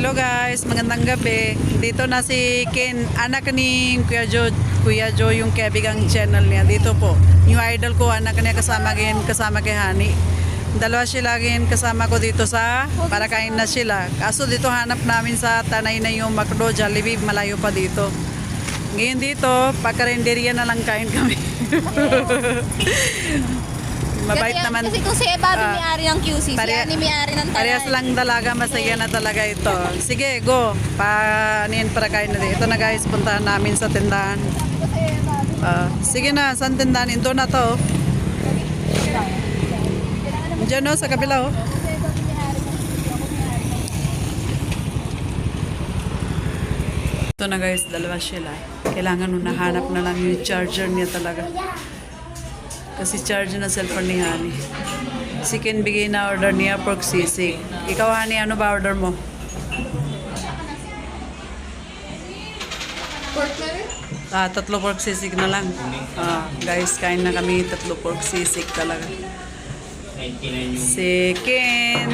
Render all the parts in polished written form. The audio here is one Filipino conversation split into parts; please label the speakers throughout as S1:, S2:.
S1: Hello guys, magandang gabi. Dito na si Ken, anak ni Kuya Joe. Kuya Joe yung kaibigang channel niya. Dito po. Yung idol ko, anak niya kasama kay Hani. Dalawa sila gin kasama ko dito para kain na sila. Kaso dito hanap namin sa Tanay na yung McDo, Jollibee, malayo pa dito. Ngayon dito, pagkarenderya na lang kain kami. Mabait naman.
S2: Kasi kung si Bobby may-ari ng QC, si Annie may-ari ng Tanay.
S1: Parehas lang dalaga, masaya na talaga ito. Sige, go. Panin para kain na dito. Ito na guys, puntahan namin sa tindahan. Sige na, saan tindahan? Ito na to. Diyan no, sa kabila oh. Ito na guys, dalawa sila. Kailangan nung nahanap na lang yung charger niya talaga. Kasi charge na cellphone ni Hani. Si Ken bigay na order niya pork sisig. Ikaw Hani, ano ba order mo?
S2: Pork meron?
S1: Tatlo pork sisig na lang. Guys, kain na kami, tatlo pork sisig talaga. Si Ken.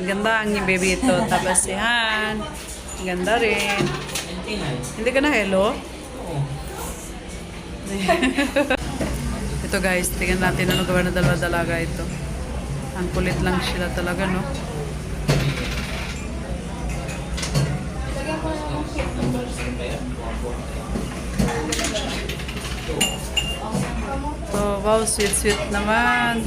S1: Ganda ang baby ito. Tapos si Han. Ganda rin. Hindi ka na hello? Ito guys, tingnan natin ano gawa na dalaga ito. Ang kulit lang sila talaga, no? Oh, wow, sweet naman.